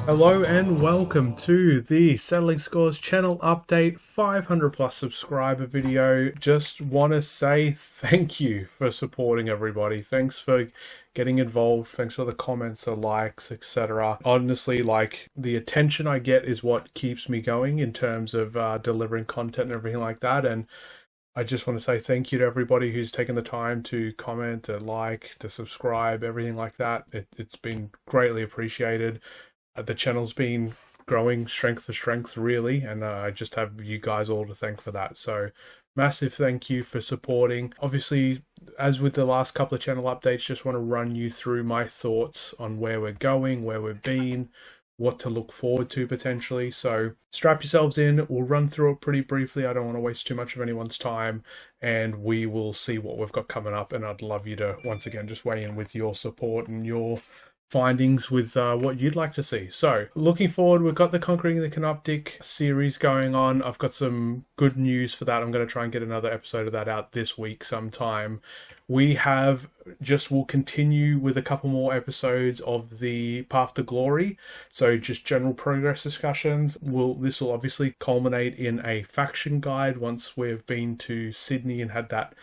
Hello and welcome to the Settling Scores channel update 500 plus subscriber video. Just want to say thank you for supporting everybody. Thanks for getting involved. Thanks for the comments, the likes, etc. Honestly, like, the attention I get is what keeps me going in terms of delivering content and everything like that. And I just want to say thank you to everybody who's taken the time to comment, to like, to subscribe, everything like that. It's been greatly appreciated. The channel's been growing strength to strength, really, and I just have you guys all to thank for that. So massive thank you for supporting. Obviously, as with the last couple of channel updates, just want to run you through my thoughts on where we're going, where we've been, what to look forward to potentially. So strap yourselves in. We'll run through it pretty briefly. I don't want to waste too much of anyone's time, and we will see what we've got coming up. And I'd love you to once again just weigh in with your support and your findings with what you'd like to see. So looking forward, we've got the Conquering the Canoptic series going on. I've got some good news for that. I'm going to try and get another episode of that out this week sometime. We'll continue with a couple more episodes of the Path to Glory. So just general progress discussions. This will obviously culminate in a faction guide once we've been to Sydney and had that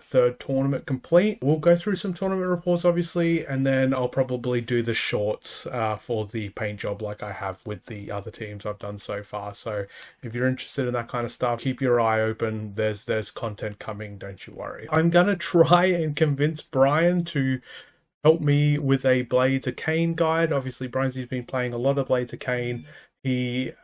third tournament complete. We'll go through some tournament reports, obviously, and then I'll probably do the shorts for the paint job like I have with the other teams I've done so far. So if you're interested in that kind of stuff, keep your eye open. There's content coming, don't you worry. I'm gonna try and convince Brian to help me with a Blades of Cain guide. Obviously, Brian's been playing a lot of Blades of Cain. It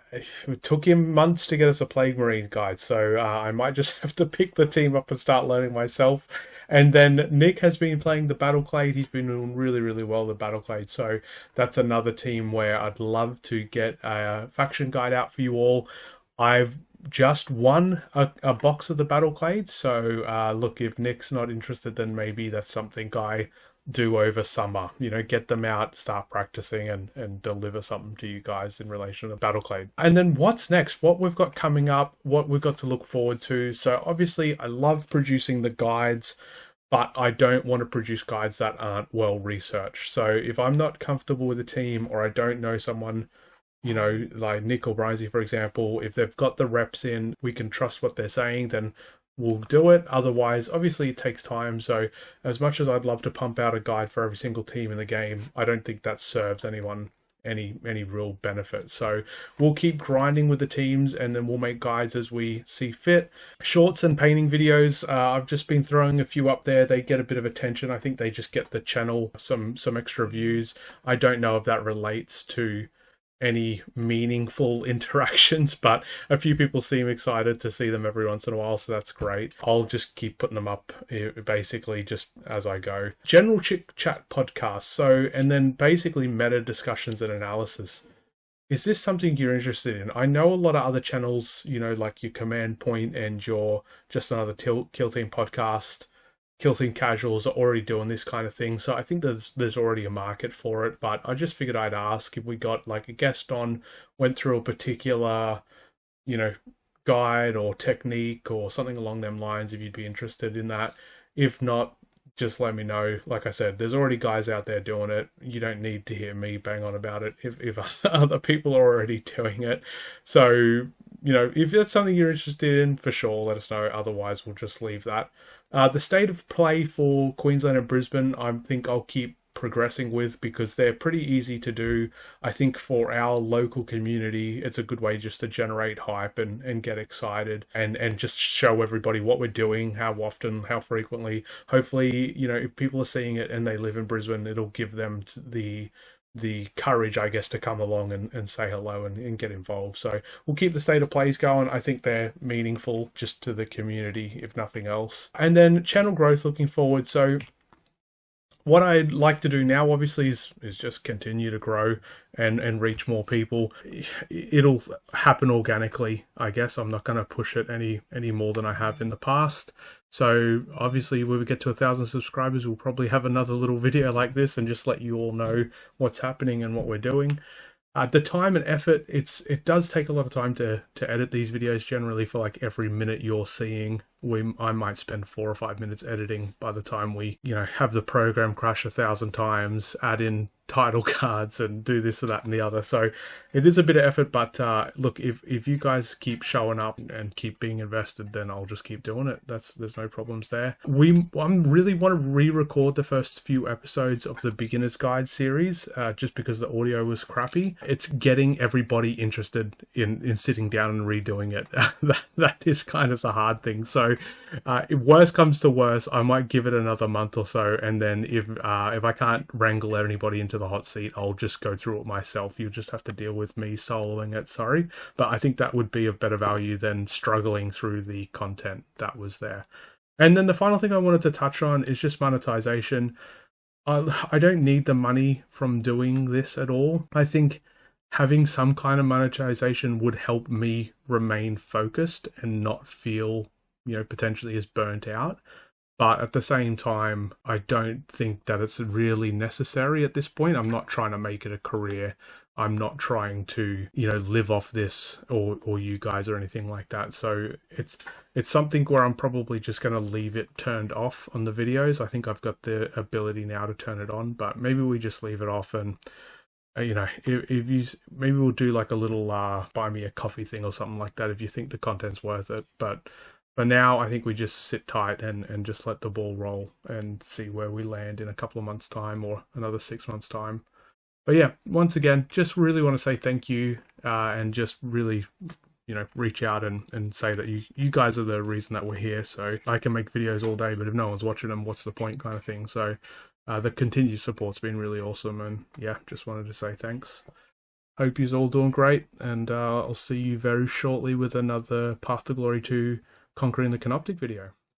took him months to get us a Plague Marine guide, so I might just have to pick the team up and start learning myself. And then Nick has been playing the Battleclade. He's been doing really, really well, the Battleclade. So that's another team where I'd love to get a faction guide out for you all. I've just won a box of the Battleclade, so look, if Nick's not interested, then maybe that's something I do over summer. Get them out, start practicing, and deliver something to you guys in relation to Battleclade. And then what's next? What we've got coming up, what we've got to look forward to. So obviously I love producing the guides, but I don't want to produce guides that aren't well researched. So if I'm not comfortable with a team, or I don't know someone, like Nick or Bryzy, for example, if they've got the reps in, we can trust what they're saying, then we'll do it. Otherwise, obviously it takes time. So as much as I'd love to pump out a guide for every single team in the game, I don't think that serves anyone any real benefit. So we'll keep grinding with the teams, and then we'll make guides as we see fit. Shorts and painting videos, I've just been throwing a few up there. They get a bit of attention. I think they just get the channel some extra views. I don't know if that relates to any meaningful interactions, but a few people seem excited to see them every once in a while, so that's great. I'll just keep putting them up basically just as I go. General Chick Chat podcast, so, and then basically meta discussions and analysis. Is this something you're interested in? I know a lot of other channels, like your Command Point and your Just Another Kill Team podcast, Kill Team Casuals are already doing this kind of thing, so I think there's already a market for it. But I just figured I'd ask if we got like a guest on, went through a particular, guide or technique or something along them lines, if you'd be interested in that. If not, just let me know. Like I said, there's already guys out there doing it. You don't need to hear me bang on about it if other people are already doing it. So, if that's something you're interested in, for sure, let us know. Otherwise, we'll just leave that. The state of play for Queensland and Brisbane, I think I'll keep progressing with, because they're pretty easy to do. I think for our local community, it's a good way just to generate hype and get excited and just show everybody what we're doing, how often, how frequently. Hopefully, if people are seeing it and they live in Brisbane, it'll give them the courage, I guess, to come along and say hello and get involved. So we'll keep the state of plays going. I think they're meaningful just to the community, if nothing else. And then channel growth looking forward. So what I'd like to do now, obviously, is just continue to grow and reach more people. It'll happen organically, I guess. I'm not going to push it any more than I have in the past. So obviously, when we get to 1,000 subscribers, we'll probably have another little video like this and just let you all know what's happening and what we're doing. The time and effort, it does take a lot of time to edit these videos. Generally, for like every minute you're seeing I might spend 4 or 5 minutes editing by the time we, have the program crash 1,000 times, add in title cards and do this or that and the other. So it is a bit of effort, but look, if you guys keep showing up and keep being invested, then I'll just keep doing it. There's no problems there. I really want to re-record the first few episodes of the Beginner's Guide series, just because the audio was crappy. It's getting everybody interested in sitting down and redoing it. that is kind of the hard thing. So if worse comes to worse, I might give it another month or so, and then if I can't wrangle anybody into the hot seat, I'll just go through it myself. You'll just have to deal with me soloing it, sorry. But I think that would be of better value than struggling through the content that was there. And then the final thing I wanted to touch on is just monetization. I don't need the money from doing this at all. I think having some kind of monetization would help me remain focused and not feel, potentially as burnt out. But at the same time, I don't think that it's really necessary at this point. I'm not trying to make it a career. I'm not trying to, live off this or you guys or anything like that. So it's something where I'm probably just going to leave it turned off on the videos. I think I've got the ability now to turn it on, but maybe we just leave it off and, if you, maybe we'll do like a little buy me a coffee thing or something like that if you think the content's worth it. But for now, I think we just sit tight and just let the ball roll and see where we land in a couple of months' time or another 6 months' time. But yeah, once again, just really want to say thank you and just really, reach out and say that you guys are the reason that we're here. So I can make videos all day, but if no one's watching them, what's the point kind of thing. So the continued support's been really awesome. And yeah, just wanted to say thanks. Hope you're all doing great. And I'll see you very shortly with another Path to Glory 2 Conquering the Canoptic video.